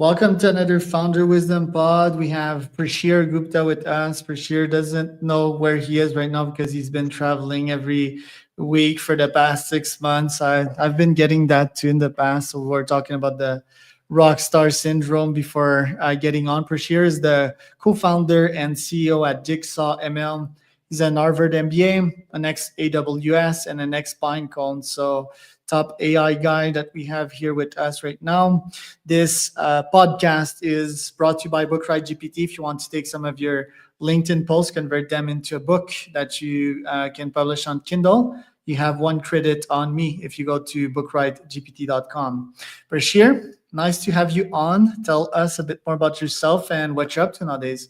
Welcome to another Founder Wisdom Pod. We have Pracheer Gupta with us. Pracheer doesn't know where he is right now because he's been traveling every week for the past 6 months. I've been getting that too in the past. So we're talking about the rock star syndrome before getting on. Pracheer is the co-founder and CEO at JigsawML. He's an Harvard MBA, an ex-AWS, and an ex-Pinecone. So top AI guy that we have here with us right now. This podcast is brought to you by Bookwrite GPT. If you want to take some of your LinkedIn posts, convert them into a book that you can publish on Kindle, you have one credit on me if you go to bookwritegpt.com. Pracheer, nice to have you on. Tell us a bit more about yourself and what you're up to nowadays.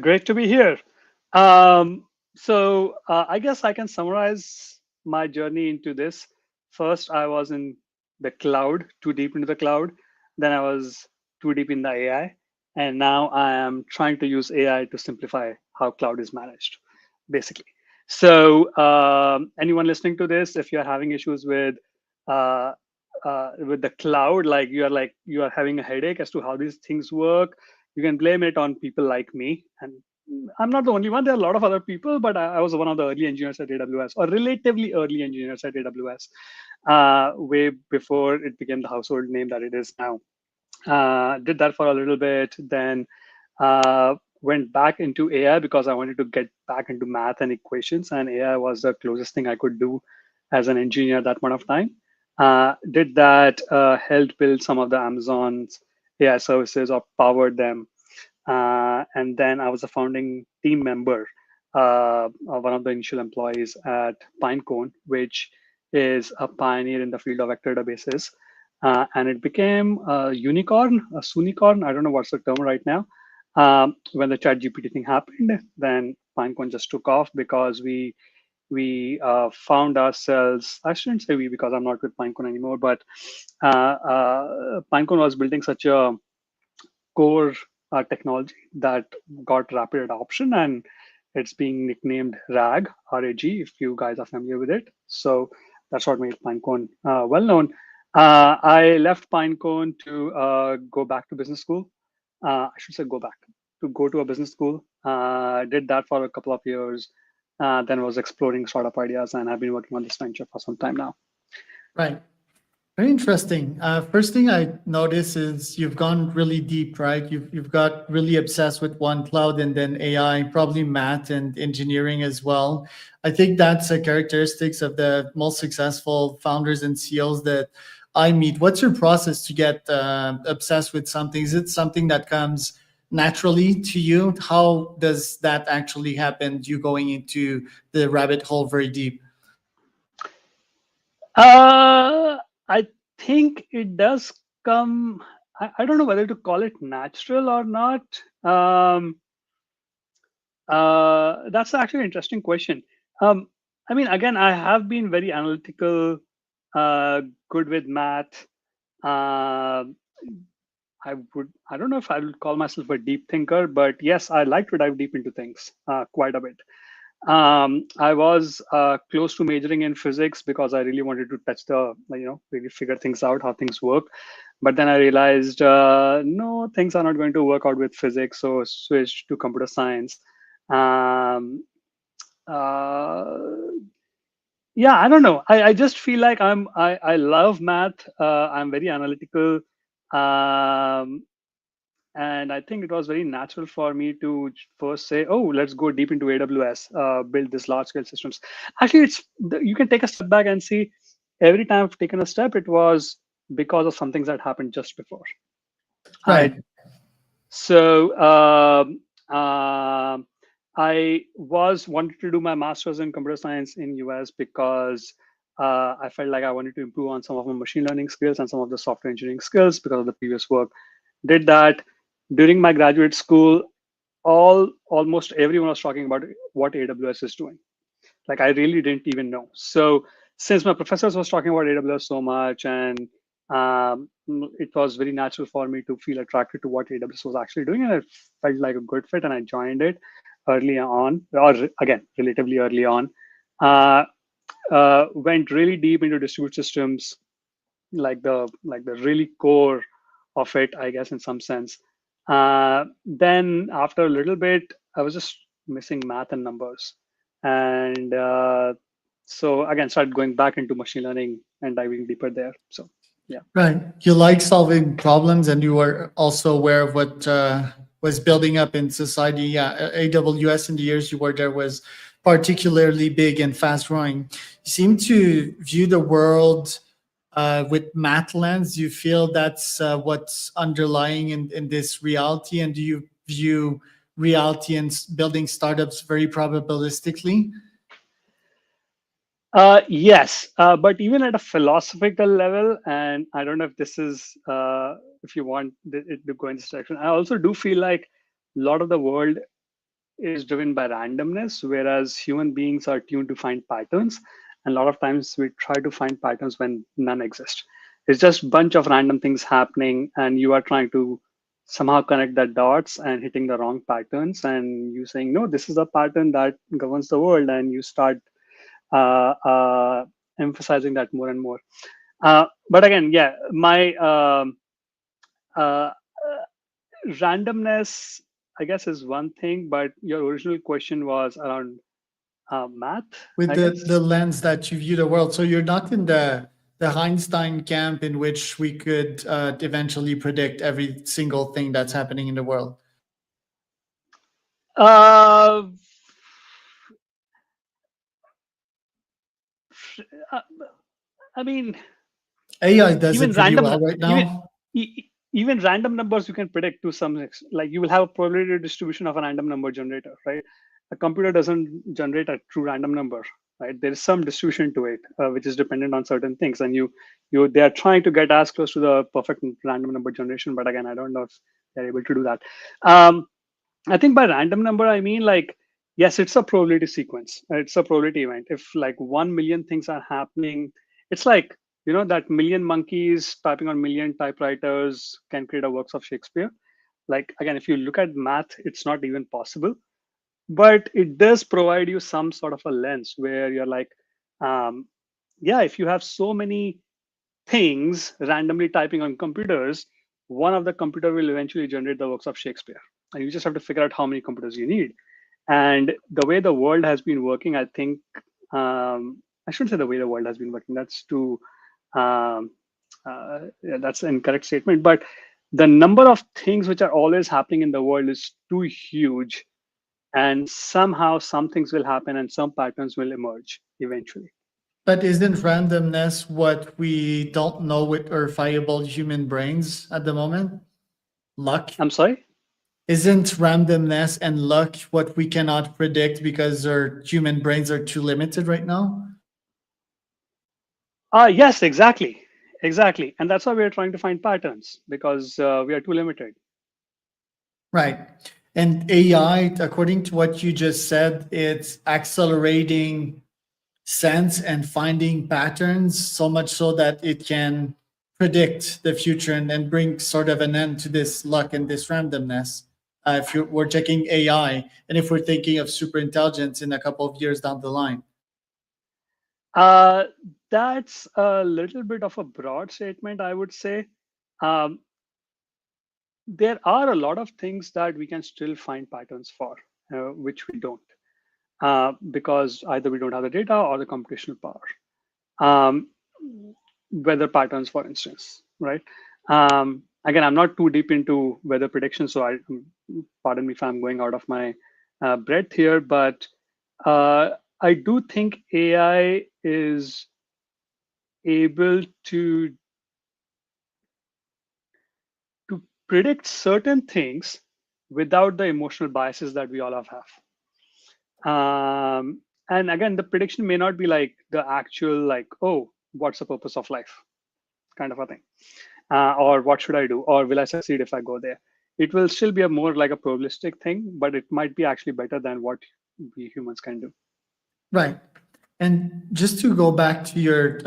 Great to be here. I guess I can summarize my journey into this. First, I was in the cloud, too deep into the cloud. Then I was too deep in the AI. And now I am trying to use AI to simplify how cloud is managed, basically. So anyone listening to this, if you're having issues uh, with the cloud, you are having a headache as to how these things work, you can blame it on people like me. And I'm not the only one. There are a lot of other people, but I was one of the early engineers at AWS, or relatively early engineers at AWS, way before it became the household name that it is now. Did that for a little bit, then went back into AI because I wanted to get back into math and equations, and AI was the closest thing I could do as an engineer at that point of time. Did that, helped build some of the Amazon's AI services or powered them. And then I was a founding team member of one of the initial employees at Pinecone, which is a pioneer in the field of vector databases. And it became a unicorn, a sunicorn. I don't know what's the term right now. When the chat GPT thing happened, then Pinecone just took off because we found ourselves, I shouldn't say we because I'm not with Pinecone anymore, but Pinecone was building such a core technology that got rapid adoption, and it's being nicknamed RAG, RAG, if you guys are familiar with it. So that's what made Pinecone well known. I left Pinecone to go back to business school. I should say go to a business school. Did that for a couple of years, then was exploring startup ideas, and I've been working on this venture for some time now. Right. Very interesting. First thing I notice is you've gone really deep, right? You've got really obsessed with one cloud and then AI, probably math and engineering as well. I think that's a characteristics of the most successful founders and CEOs that I meet. What's your process to get obsessed with something? Is it something that comes naturally to you? How does that actually happen? You going into the rabbit hole very deep? I think it does come. I don't know whether to call it natural or not. That's actually an interesting question. Um, I mean, again, I have been very analytical, good with math. Uh, I don't know if I would call myself a deep thinker, but yes, I like to dive deep into things quite a bit. I was close to majoring in physics because I really wanted to touch really figure things out, how things work. But then I realized, no, things are not going to work out with physics, so switched to computer science. Um, uh, yeah, I don't know. I just feel like I love math. I'm very analytical. Um, and I think it was very natural for me to first say, "Oh, let's go deep into AWS, build this large-scale systems." Actually, you can take a step back and see. Every time I've taken a step, it was because of some things that happened just before. I Right. so I was wanted to do my master's in computer science in US because I felt like I wanted to improve on some of my machine learning skills and some of the software engineering skills because of the previous work. Did that during my graduate school. Almost everyone was talking about what AWS is doing. Like I really didn't even know. So since my professors was talking about AWS so much, and it was very natural for me to feel attracted to what AWS was actually doing, and it felt like a good fit, and I joined it early on, or again, relatively early on. Uh, went really deep into distributed systems, like the really core of it, I guess, in some sense. Then after a little bit, I was just missing math and numbers. And so again, started going back into machine learning and diving deeper there. So, yeah. Right. You like solving problems, and you were also aware of what was building up in society. Yeah, AWS in the years you were there was particularly big and fast growing. You seem to view the world with math lens. Do you feel that's what's underlying in this reality? And do you view reality and building startups very probabilistically? Yes, but even at a philosophical level, and I don't know if this is, if you want it to go in this direction, I also do feel like a lot of the world is driven by randomness, whereas human beings are tuned to find patterns. And a lot of times we try to find patterns when none exist. It's just a bunch of random things happening, and you are trying to somehow connect the dots and hitting the wrong patterns. And you saying, no, this is a pattern that governs the world. And you start uh, uh, emphasizing that more and more. But again, yeah, my uh, randomness, I guess, is one thing, but your original question was around math, With I the guess. lens that you view the world. So you're not in the Einstein camp in which we could eventually predict every single thing that's happening in the world. Uh, uh, I mean, AI does it even pretty random, well right even now. even random numbers you can predict to some extent. Like you will have a probability distribution of a random number generator, right? A computer doesn't generate a true random number, right? There is some distribution to it, which is dependent on certain things, and they are trying to get as close to the perfect random number generation. But again, I don't know if they're able to do that. Um, I think by random number, I mean like, yes, it's a probability sequence. It's a probability event. If like 1 million things are happening, it's like, that million monkeys typing on million typewriters can create a works of Shakespeare. Like, again, if you look at math, it's not even possible. But it does provide you some sort of a lens where you're like, um, yeah, if you have so many things randomly typing on computers, one of the computer will eventually generate the works of Shakespeare. And you just have to figure out how many computers you need. And the way the world has been working, I think, I shouldn't say the way the world has been working. That's too, yeah, that's an incorrect statement. But the number of things which are always happening in the world is too huge. And somehow some things will happen and some patterns will emerge eventually. But isn't randomness what we don't know with our fallible human brains at the moment? Luck? I'm sorry? Isn't randomness and luck what we cannot predict because our human brains are too limited right now? Yes, exactly. Exactly. And that's why we are trying to find patterns because we are too limited. Right. And AI, according to what you just said, it's accelerating sense and finding patterns so much so that it can predict the future and bring sort of an end to this luck and this randomness. If we're checking AI and if we're thinking of super intelligence in a couple of years down the line. Uh, that's a little bit of a broad statement, I would say. Um, there are a lot of things that we can still find patterns for, which we don't, because either we don't have the data or the computational power. Um, weather patterns, for instance, right? Again, I'm not too deep into weather prediction, so pardon me if I'm going out of my breadth here, but I do think AI is able to predict certain things without the emotional biases that we all have. And again, the prediction may not be like the actual like, oh, what's the purpose of life kind of a thing, or what should I do, or will I succeed if I go there. It will still be a more like a probabilistic thing, but it might be actually better than what we humans can do. Right. And just to go back to your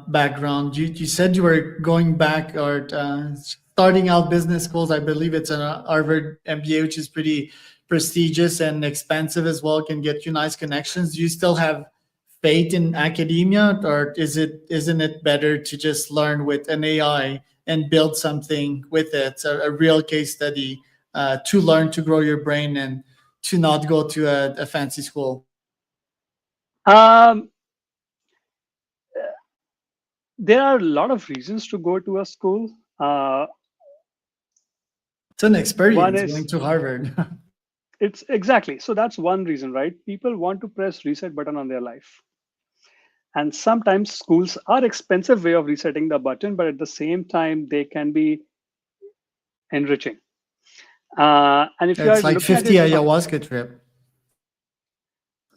background, you said you were going back or starting out business schools. I believe it's an Harvard MBA, which is pretty prestigious and expensive as well, can get you nice connections. Do you still have faith in academia, or isn't it better to just learn with an AI and build something with it, a real case study to learn to grow your brain and to not go to a fancy school? Um, there are a lot of reasons to go to a school. It's an One experience going is to Harvard. it's exactly so that's one reason, right? People want to press reset button on their life, and sometimes schools are expensive way of resetting the button, but at the same time they can be enriching. And if you are It's like looking at 50 it from, ayahuasca trip.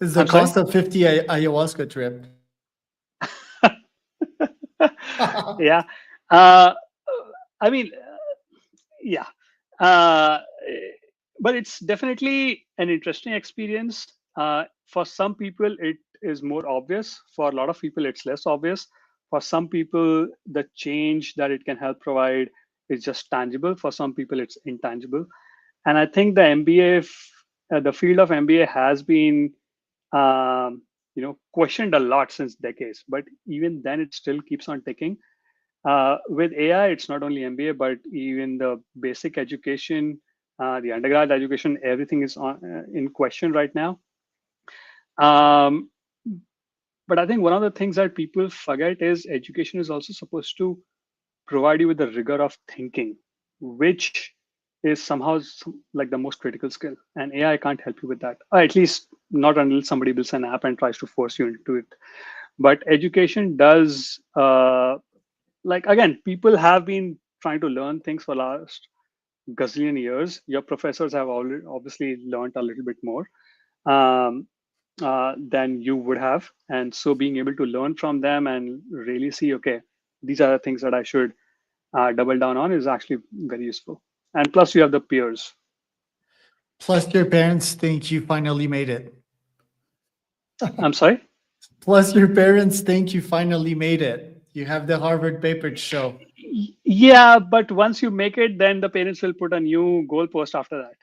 It's the I'm sorry. cost of 50 ayahuasca trip. Yeah. uh, I mean, yeah. uh, but it's definitely an interesting experience. For some people it is more obvious, for a lot of people it's less obvious. For some people the change that it can help provide is just tangible, for some people it's intangible. And I think the the field of MBA has been questioned a lot since decades, but even then it still keeps on ticking. With AI, it's not only MBA, but even the basic education, the undergrad education, everything is in question right now. Um, but I think one of the things that people forget is education is also supposed to provide you with the rigor of thinking, which is somehow like the most critical skill. And AI can't help you with that, or at least not until somebody builds an app and tries to force you into it. But education does. Like again, people have been trying to learn things for last gazillion years. Your professors have already obviously learned a little bit more um, than you would have, and so being able to learn from them and really see, okay, these are the things that I should double down on is actually very useful. And plus, you have the peers. Plus, your parents think you finally made it. I'm sorry. Plus, your parents think you finally made it. You have the Harvard paper to show. Yeah, but once you make it, then the parents will put a new goalpost after that.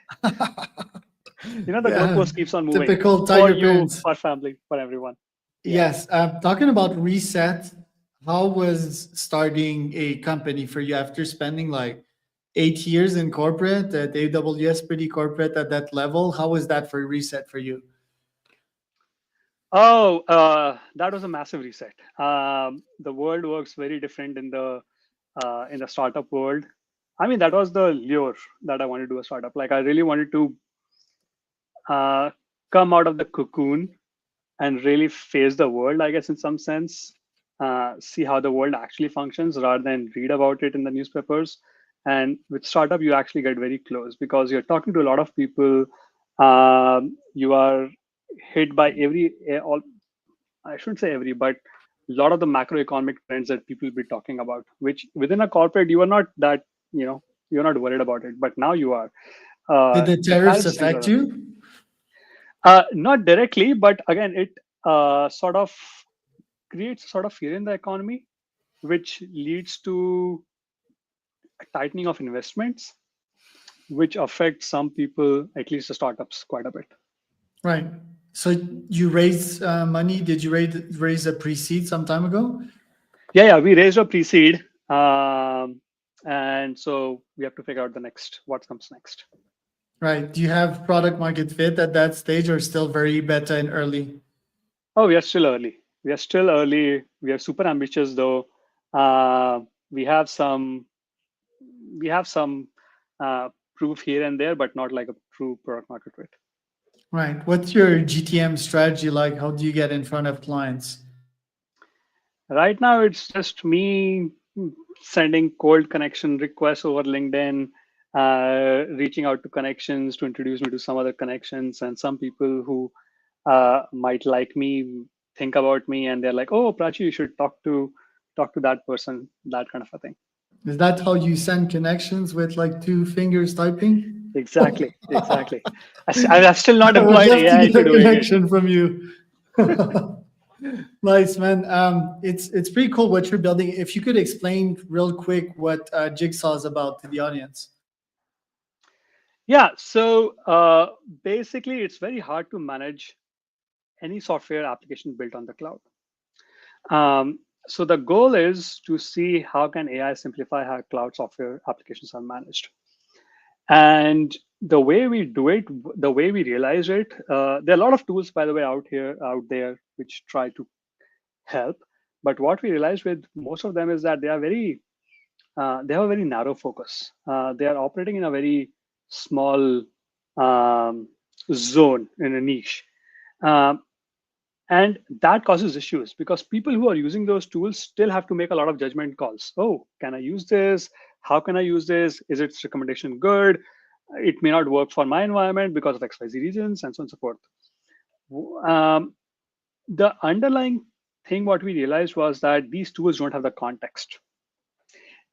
The Yeah, goalpost keeps on moving typical for tiger you, parents. for family, for everyone. Yeah. Yes. Talking about reset, how was starting a company for you after spending like 8 years in corporate at AWS, pretty corporate at that level? How was that for reset for you? Oh, that was a massive reset. The world works very different in the startup world. I mean, that was the lure that I wanted to do a startup. Like, I really wanted to uh, come out of the cocoon and really face the world, I guess, in some sense, see how the world actually functions rather than read about it in the newspapers. And with startup, you actually get very close because you're talking to a lot of people. You are hit by all, I shouldn't say every, but a lot of the macroeconomic trends that people will be talking about, which within a corporate, you are not that, you're not worried about it, but now you are. Did the The tariffs tariffs things affect are, you? not directly, but again, it sort of creates sort of fear in the economy, which leads to a tightening of investments, which affects some people, at least the startups, quite a bit. Right. So you raised money. Did you raise a pre-seed some time ago? Yeah, we raised a pre-seed, and so we have to figure out the next what comes next. Right. Do you have product market fit at that stage or still very beta and early? Oh, we are still early. We are still early. We are super ambitious, though. Uh, we have some we have some proof here and there, but not like a true product market fit. Right. What's your GTM strategy like? How do you get in front of clients? Right now, it's just me sending cold connection requests over LinkedIn, reaching out to connections to introduce me to some other connections, and some people who might like me think about me, and they're like, "Oh, Prachi, you should talk to that person," that kind of a thing. Is that how you send connections with like two fingers typing? Exactly, exactly. I've still not I would employed love to AI get into a doing it. connection from you. Nice, man. It's pretty cool what you're building. If you could explain real quick what Jigsaw is about to the audience. Yeah, so basically, it's very hard to manage any software application built on the cloud. So the goal is to see how can AI simplify how cloud software applications are managed. And the way we do it, the way we realize it, there are a lot of tools, by the way, out there, which try to help. But what we realize with most of them is that they have a very narrow focus. They are operating in a very small um, zone in a niche. Um, and that causes issues because people who are using those tools still have to make a lot of judgment calls. Oh, can I use this? How can I use this? Is its recommendation good? It may not work for my environment because of XYZ reasons, and so on and so forth. Um, the underlying thing, what we realized was that these tools don't have the context.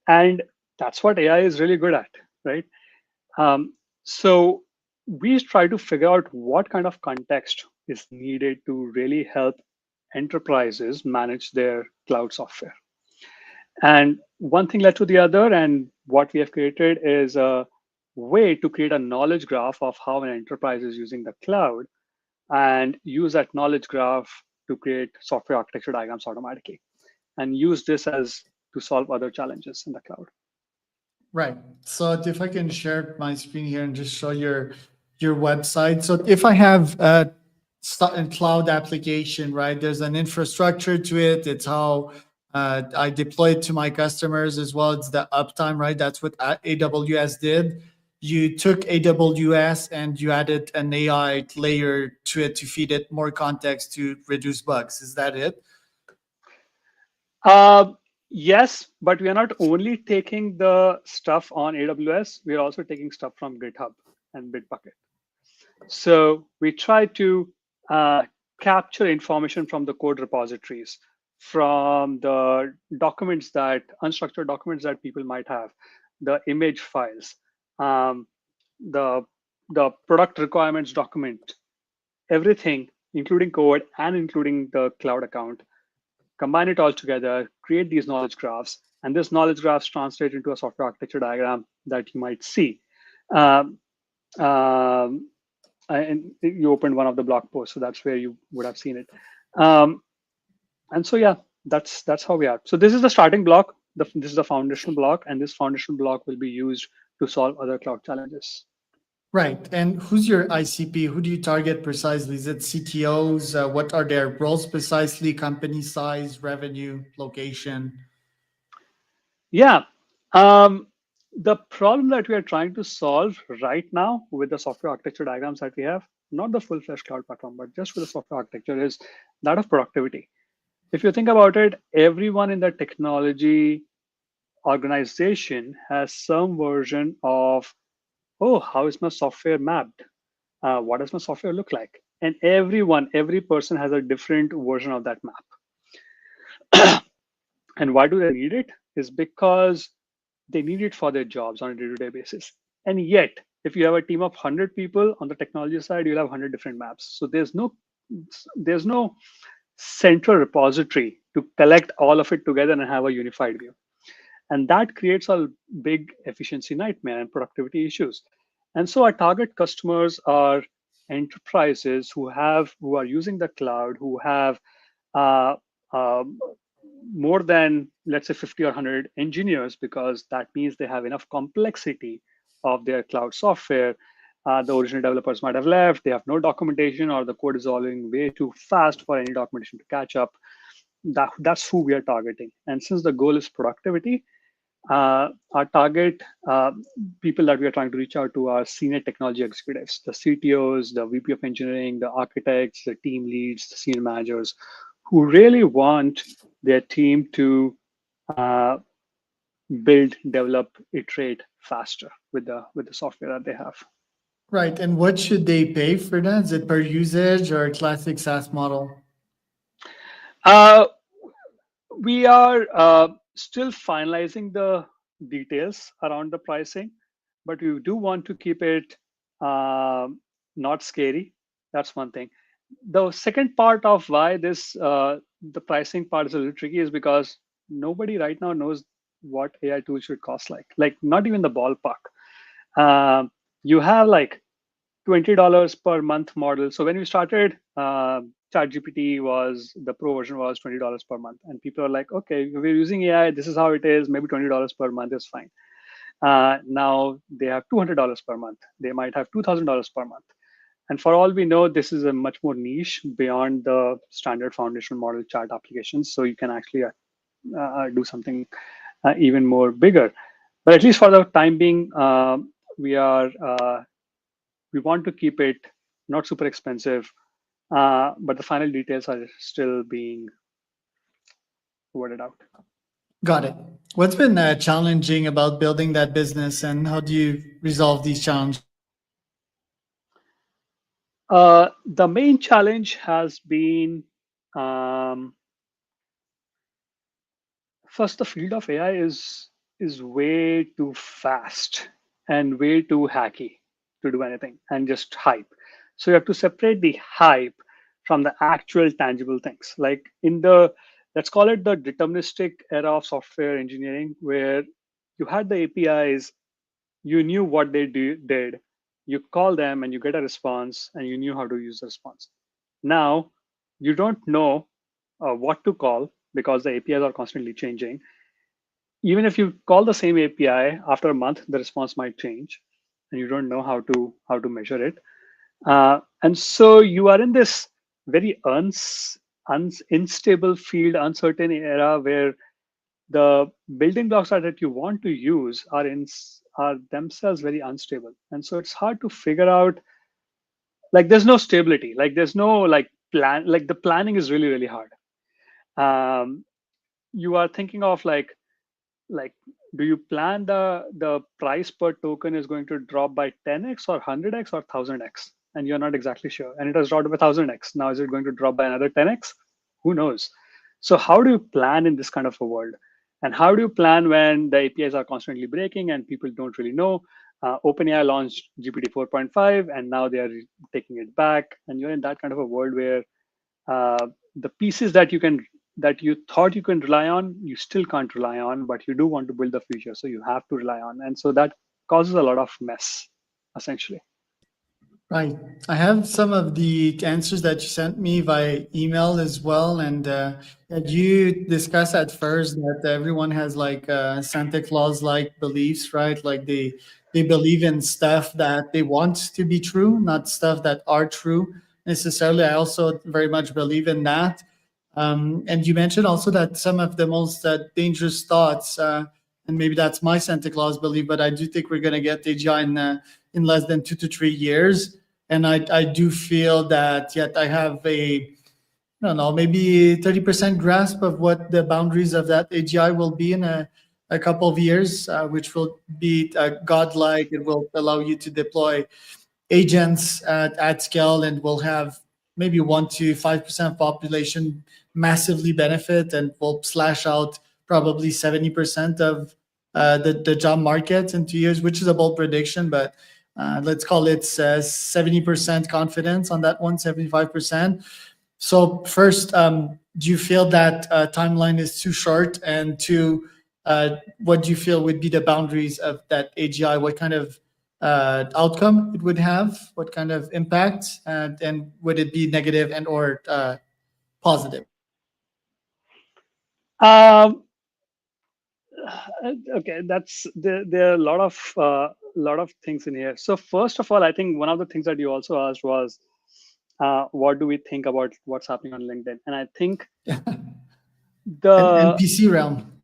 And that's what AI is really good at, right? So we try to figure out what kind of context is needed to really help enterprises manage their cloud software. And one thing led to the other, and what we have created is a way to create a knowledge graph of how an enterprise is using the cloud and use that knowledge graph to create software architecture diagrams automatically and use this as to solve other challenges in the cloud. Right. So if I can share my screen here and just show your website. So if I have a cloud application, right, there's an infrastructure to it. It's how I deploy it to my customers as well. It's the uptime, right? That's what AWS did. You took AWS and you added an AI layer to it to feed it more context to reduce bugs. Is that it? Yes, but we are not only taking the stuff on AWS, we are also taking stuff from GitHub and Bitbucket. So we try to capture information from the code repositories, from the documents unstructured documents that people might have, the image files, the product requirements document, everything, including code and including the cloud account, combine it all together, create these knowledge graphs, and this knowledge graphs translate into a software architecture diagram that you might see. Um, um, and you opened one of the blog posts, so that's where you would have seen it. And so, yeah, that's how we are. So this is the starting block. This is the foundational block, and this foundational block will be used to solve other cloud challenges. Right. And who's your ICP? Who do you target precisely? Is it CTOs? What are their roles precisely? Company size, revenue, location? Yeah. The problem that we are trying to solve right now with the software architecture diagrams that we have, not the full-fledged cloud platform, but just with the software architecture, is that of productivity. If you think about it, everyone in the technology organization has some version of, oh, how is my software mapped? What does my software look like? And every person has a different version of that map. And why do they need it? Is because they need it for their jobs on a day-to-day basis. And yet, if you have a team of 100 people on the technology side, you'll have 100 different maps. So there's no central repository to collect all of it together and have a unified view. And that creates a big efficiency nightmare and productivity issues. And so our target customers are enterprises who are using the cloud, who have uh, more than, let's say, 50 or 100 engineers, because that means they have enough complexity of their cloud software. The original developers might have left, they have no documentation, or the code is evolving way too fast for any documentation to catch up. That's who we are targeting. And since the goal is productivity, our target people that we are trying to reach out to are senior technology executives, the CTOs, the VP of engineering, the architects, the team leads, the senior managers, who really want their team to build, develop, iterate faster with the software that they have. Right. And what should they pay for that? Is it per usage or a classic SaaS model? We are still finalizing the details around the pricing, but we do want to keep it not scary. That's one thing. The second part of why the pricing part is a little tricky is because nobody right now knows what AI tools should cost, like not even the ballpark. You have like $20 per month model. So when we started ChatGPT was the pro version was $20 per month, and people are like, okay, we're using AI. This is how it is. Maybe $20 per month is fine. Now they have $200 per month. They might have $2,000 per month. And for all we know, this is a much more niche beyond the standard foundational model chat applications. So you can actually do something even more bigger. But at least for the time being, we want to keep it not super expensive, but the final details are still being worded out. Got it. What's been challenging about building that business, and how do you resolve these challenges? The main challenge has been first, the field of AI is way too fast and way too hacky to do anything and just hype. So you have to separate the hype from the actual tangible things. Like in the, let's call it the deterministic era of software engineering, where you had the APIs, you knew what they did, you call them and you get a response, and you knew how to use the response. Now you don't know what to call because the APIs are constantly changing. Even if you call the same API, after a month, the response might change, and you don't know how to measure it. And so you are in this very unstable field, uncertain era where the building blocks that you want to use are themselves very unstable, and so it's hard to figure out. Like there's no stability. Like there's no like plan. Like the planning is really really hard. You are thinking of like do you plan the price per token is going to drop by 10x or 100x or 1000x, and you're not exactly sure, and it has dropped by 1000x. Now is it going to drop by another 10x? Who knows? So how do you plan in this kind of a world, and how do you plan when the APIs are constantly breaking and people don't really know? OpenAI launched GPT 4.5 and now they are taking it back, and you're in that kind of a world where the pieces that you thought you can rely on, you still can't rely on, but you do want to build the future, so you have to rely on, and so that causes a lot of mess, essentially. Right. I have some of the answers that you sent me via email as well. And you discussed at first that everyone has like Santa Claus like beliefs, right? Like they believe in stuff that they want to be true, not stuff that are true necessarily. I also very much believe in that. And you mentioned also that some of the most dangerous thoughts, and maybe that's my Santa Claus belief, but I do think we're going to get AGI in less than 2 to 3 years. And I do feel that yet I have I don't know, maybe 30% grasp of what the boundaries of that AGI will be in a couple of years, which will be godlike. It will allow you to deploy agents at scale, and will have maybe 1 to 5% population massively benefit, and will slash out probably 70% of the job market in 2 years, which is a bold prediction, but let's call it 70% confidence on that one, 75%. So first, do you feel that timeline is too short? And two, what do you feel would be the boundaries of that AGI? What kind of outcome it would have? What kind of impact? And would it be negative and or positive? Um, okay, there are a lot of things in here. So first of all, I think one of the things that you also asked was what do we think about what's happening on LinkedIn? And I think And the PC realm.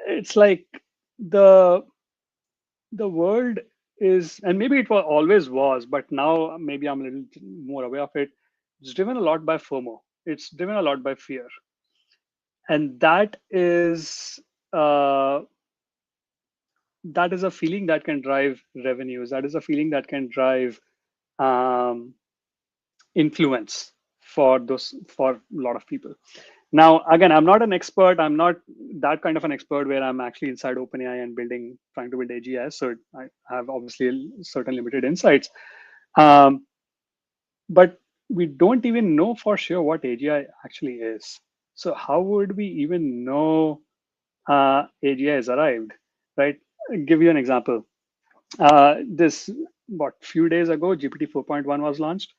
it's like the world is, and maybe it always was, but now maybe I'm a little more aware of it. It's driven a lot by FOMO. It's driven a lot by fear, and uh, that is a feeling that can drive revenues. That is a feeling that can drive um, influence for a lot of people. Now, again, I'm not an expert. I'm not that kind of an expert where I'm actually inside OpenAI and trying to build AGS. So I have obviously certain limited insights. Um, but we don't even know for sure what AGI actually is. So how would we even know AGI has arrived, right? I'll give you an example. This, what, few days ago, GPT 4.1 was launched.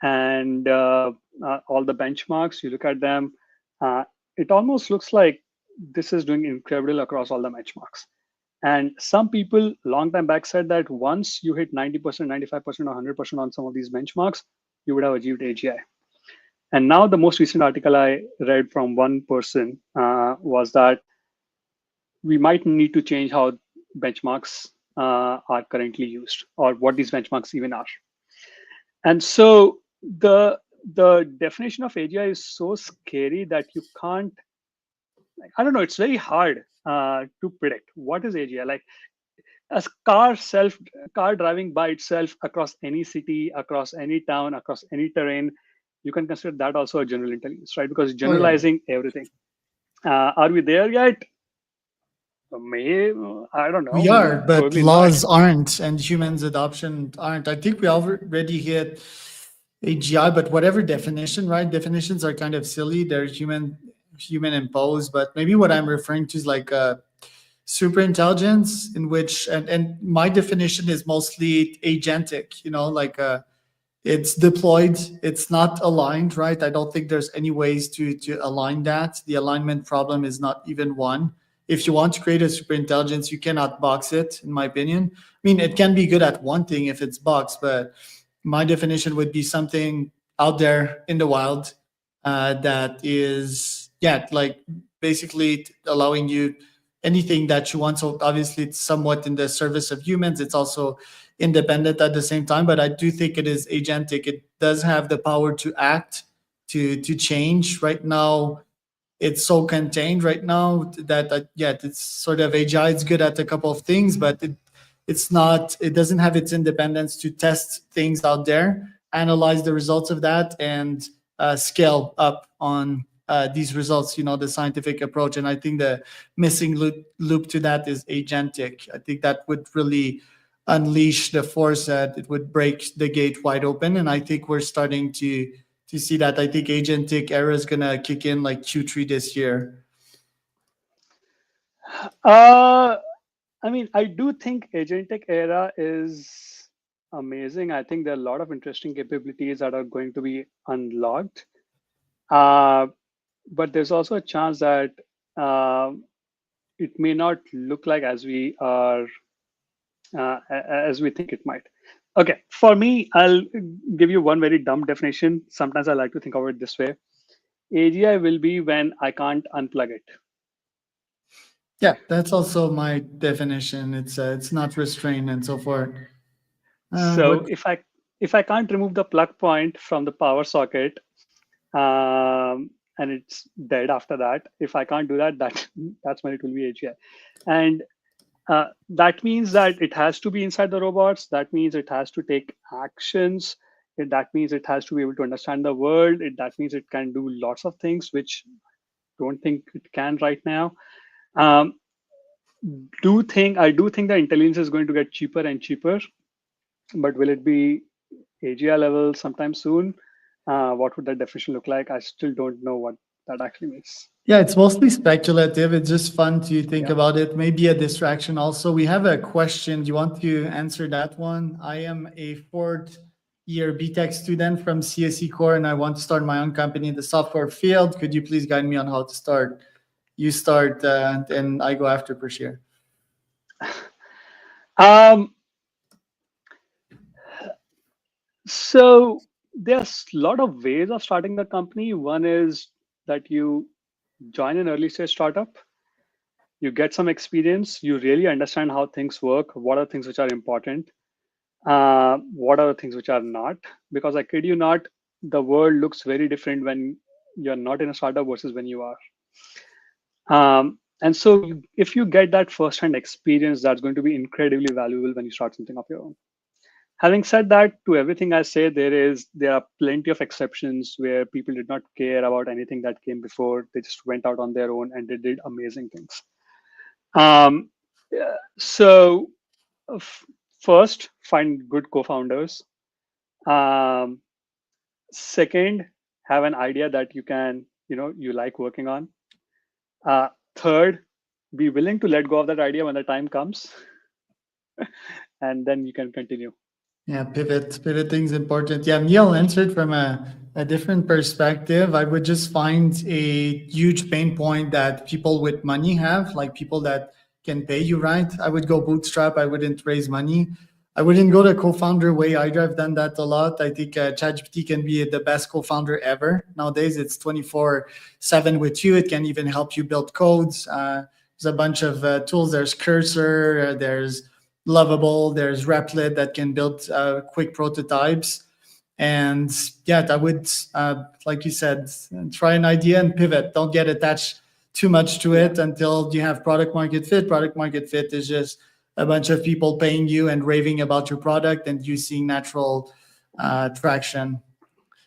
and all the benchmarks, you look at them, it almost looks like this is doing incredible across all the benchmarks. And some people long time back said that once you hit 90%, 95%, or 100% on some of these benchmarks, you would have achieved AGI. And now the most recent article I read from one person was that we might need to change how benchmarks are currently used, or what these benchmarks even are. And so the definition of AGI is so scary that you can't, like, I don't know, it's very hard to predict what is AGI. Like a car driving by itself across any city, across any town, across any terrain, you can consider that also a general intelligence, right? Because Oh yeah. generalizing everything. Are we there yet? May I don't know. We are, but Probably not. laws aren't, and humans' adoption aren't. I think we already hit AGI, but whatever definition, right? Definitions are kind of silly. They're human imposed, but maybe what I'm referring to is like super intelligence, in which, and my definition is mostly agentic. Like it's deployed, it's not aligned, right? I don't think there's any ways to align that. The alignment problem is not even one. If you want to create a super intelligence, you cannot box it, in my opinion. I mean, it can be good at one thing if it's boxed, but my definition would be something out there in the wild that is, yeah, like basically allowing you anything that you want. So obviously it's somewhat in the service of humans. It's also independent at the same time, but I do think it is agentic. It does have the power to act, to change. Right now, it's so contained right now that yeah, it's sort of AGI. It's good at a couple of things, but it's not. It doesn't have its independence to test things out there, analyze the results of that, and scale up on these results. The scientific approach, and I think the missing loop to that is agentic. I think that would really unleash the force, that it would break the gate wide open, and I think we're starting to see that. I think agentic era is gonna kick in like Q3 this year. Uh, I mean, I do think agentic era is amazing. I think there are a lot of interesting capabilities that are going to be unlocked. But there's also a chance that it may not look like as we are as we think it might. Okay, for me, I'll give you one very dumb definition. Sometimes I like to think of it this way. AGI will be when I can't unplug it. Yeah, that's also my definition. It's not restrained and so forth. So What if I can't remove the plug point from the power socket, and it's dead after that, if I can't do that, that's when it will be AGI. And that means that it has to be inside the robots. That means it has to take actions. That means it has to be able to understand the world. That means it can do lots of things, which don't think it can right now. I do think the intelligence is going to get cheaper and cheaper, but will it be AGI level sometime soon? What would that definition look like? I still don't know what that actually means. Yeah, it's mostly speculative. It's just fun to think Yeah. about it. Maybe a distraction also. We have a question. Do you want to answer that one? I am a fourth year BTech student from CSE Core, and I want to start my own company in the software field. Could you please guide me on how to start? You start, and I go after Pracheer. So there's a lot of ways of starting the company. One is that you join an early stage startup, you get some experience, you really understand how things work, what are things which are important, what are the things which are not. Because I kid you not, the world looks very different when you're not in a startup versus when you are. And so if you get that first-hand experience, that's going to be incredibly valuable when you start something of your own. Having said that, to everything I say, there are plenty of exceptions where people did not care about anything that came before. They just went out on their own and they did amazing things. So first, find good co-founders. Second, have an idea that you like working on. Third, be willing to let go of that idea when the time comes, and then you can continue. Yeah, pivoting is important. Yeah, Neil answered from a different perspective. I would just find a huge pain point that people with money have, like people that can pay you, right? I would go bootstrap. I wouldn't raise money. I wouldn't go the co-founder way either. I've done that a lot. I think ChatGPT can be the best co-founder ever. Nowadays, it's 24/7 with you. It can even help you build codes. There's a bunch of tools. There's Cursor, there's Lovable, there's Replit that can build quick prototypes. And yeah, I would, like you said, try an idea and pivot. Don't get attached too much to it until you have product market fit. Product market fit is just a bunch of people paying you and raving about your product and you seeing natural traction.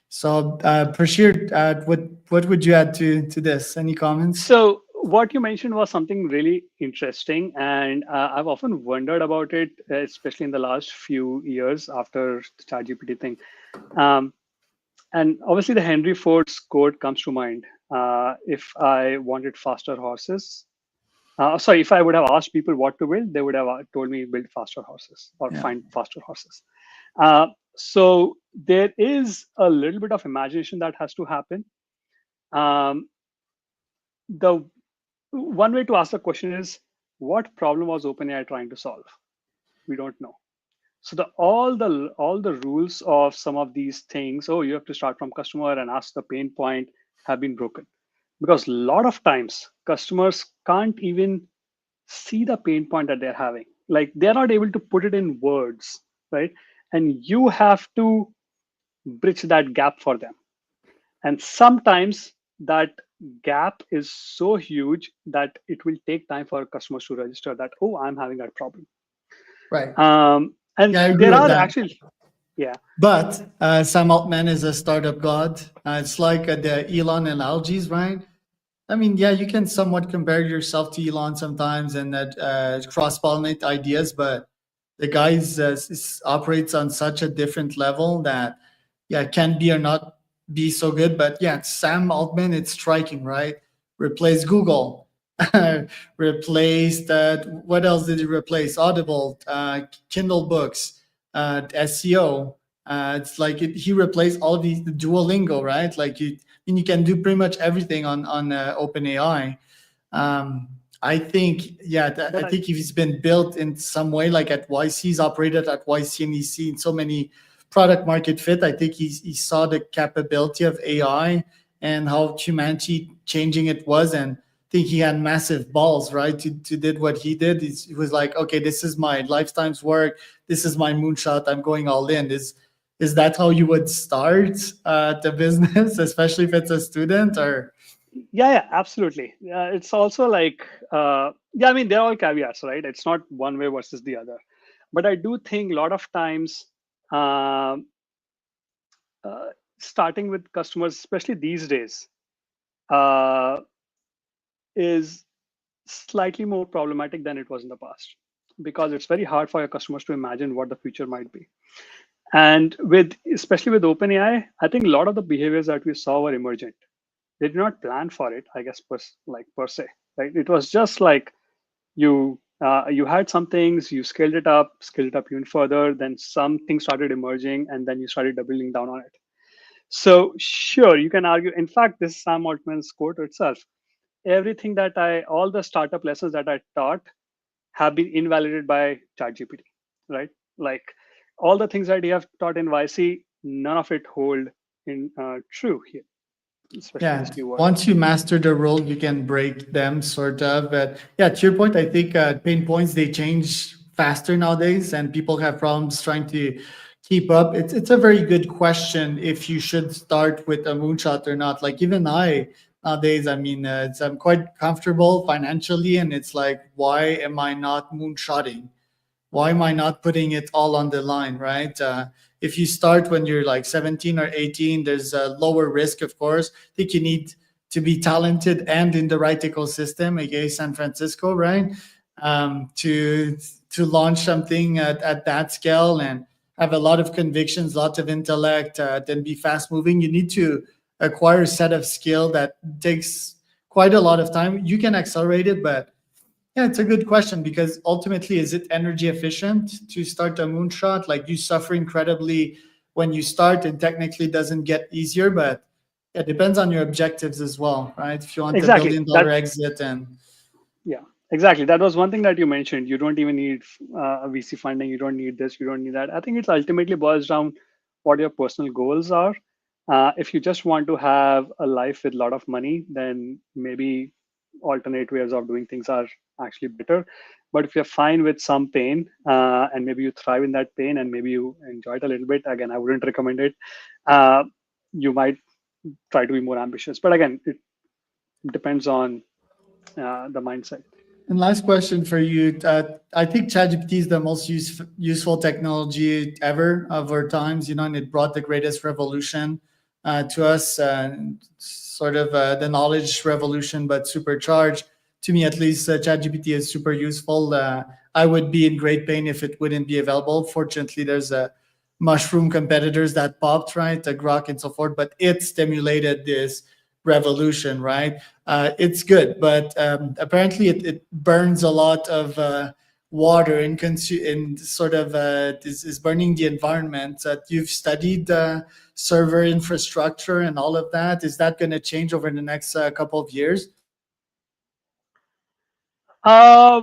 So, Pracheer, what would you add to this? Any comments? So what you mentioned was something really interesting, and I've often wondered about it, especially in the last few years after the ChatGPT thing. Um, and obviously, the Henry Ford's quote comes to mind. If I wanted faster horses, sorry, if I would have asked people what to build, they would have told me build faster horses or Yeah. find faster horses. Uh, so there is a little bit of imagination that has to happen. Um, the one way to ask the question is, what problem was OpenAI trying to solve? We don't know. So all the rules of some of these things, oh, you have to start from customer and ask the pain point, have been broken, because a lot of times customers can't even see the pain point that they're having. Like they're not able to put it in words, right? And you have to bridge that gap for them. And sometimes that gap is so huge that it will take time for customers to register that, oh, I'm having that problem. Right. And Yeah, I agree there with are that. actually, yeah, But Sam Altman is a startup god. It's like the Elon analogies, right? I mean, yeah, you can somewhat compare yourself to Elon sometimes and cross pollinate ideas, but the guy operates on such a different level that, yeah, can be or not be so good. But yeah, Sam Altman, it's striking, right? Replace Google, replaced what else did he replace? Audible, Kindle books, SEO. It's like he replaced all these the Duolingo, right? Like you can do pretty much everything on OpenAI. I think, yeah, but I think if it's been built in some way, like at YC, he's operated at YC and he's seen so many product market fit. I think he saw the capability of AI and how humanity changing it was, and I think he had massive balls, right? To did what he did. He was like, okay, this is my lifetime's work. This is my moonshot. I'm going all in. Is that how you would start the business, especially if it's a student? Or yeah, absolutely. It's also like, yeah, I mean, they're all caveats, right? It's not one way versus the other. But I do think a lot of times, um, starting with customers, especially these days, uh, is slightly more problematic than it was in the past, because it's very hard for your customers to imagine what the future might be. And with especially with OpenAI, I think a lot of the behaviors that we saw were emergent. They did not plan for it, I guess, per se, right? It was just like you had some things, you scaled it up even further, then some things started emerging, and then you started doubling down on it. So sure, you can argue. In fact, this is Sam Altman's quote itself. Everything that all the startup lessons that I taught have been invalidated by ChatGPT, right? Like all the things that you have taught in YC, none of it hold in true here, especially in yeah, this new world. once you master the role, you can break them sort of. But yeah, to your point, I think pain points they change faster nowadays, and people have problems trying to keep up. It's a very good question if you should start with a moonshot or not. Like even I nowadays, I mean, I'm quite comfortable financially, and it's like, why am I not moonshotting? Why am I not putting it all on the line, right? If you start when you're like 17 or 18, there's a lower risk, of course. I think you need to be talented and in the right ecosystem, aka San Francisco, right? To launch something at that scale and have a lot of convictions, lots of intellect, then be fast moving. You need to acquire a set of skill that takes quite a lot of time. You can accelerate it, but Yeah, it's a good question because ultimately, is it energy efficient to start a moonshot? Like you suffer incredibly when you start, and technically doesn't get easier, but it depends on your objectives as well, right? If you want a Exactly. $1 billion exit and Yeah, exactly. That was one thing that you mentioned. You don't even need VC funding. You don't need this. You don't need that. I think it ultimately boils down what your personal goals are. If you just want to have a life with a lot of money, then maybe alternate ways of doing things are actually better. But if you're fine with some pain and maybe you thrive in that pain and maybe you enjoy it a little bit, again, I wouldn't recommend it. Uh, you might try to be more ambitious. But again, it depends on the mindset. And last question for you. I think ChatGPT is the most useful technology ever of our times, and it brought the greatest revolution to us, sort of the knowledge revolution, but supercharged. To me, at least, ChatGPT is super useful. I would be in great pain if it wouldn't be available. Fortunately, there's a mushroom competitors that popped, right? The Grok and so forth, but it stimulated this revolution, right? It's good, but apparently it burns a lot of water and sort of is burning the environment. That you've studied server infrastructure and all of that. Is that going to change over the next couple of years? Uh,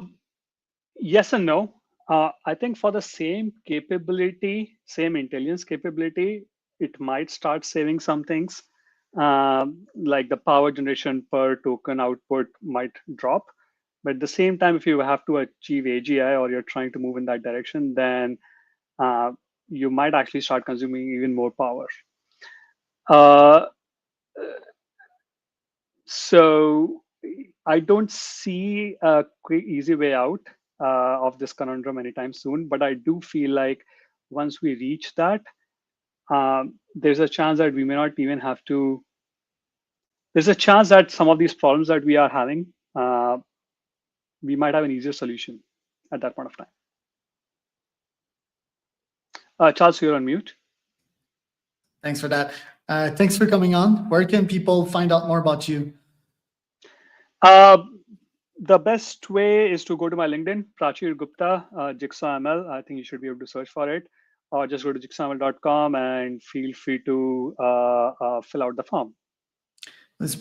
yes and no. I think for the same capability, same intelligence capability, it might start saving some things. Like the power generation per token output might drop. But at the same time, if you have to achieve AGI or you're trying to move in that direction, then uh, you might actually start consuming even more power. Uh, So I don't see a quick, easy way out of this conundrum anytime soon. But I do feel like once we reach that, there's a chance that we may not even have to. There's a chance that some of these problems that we are having, we might have an easier solution at that point of time. Charles, you're on mute. Thanks for that. Thanks for coming on. Where can people find out more about you? Uh, the best way is to go to my LinkedIn, Pracheer Gupta, JigsawML. I think you should be able to search for it, or just go to jigsawml.com and feel free to fill out the form. It's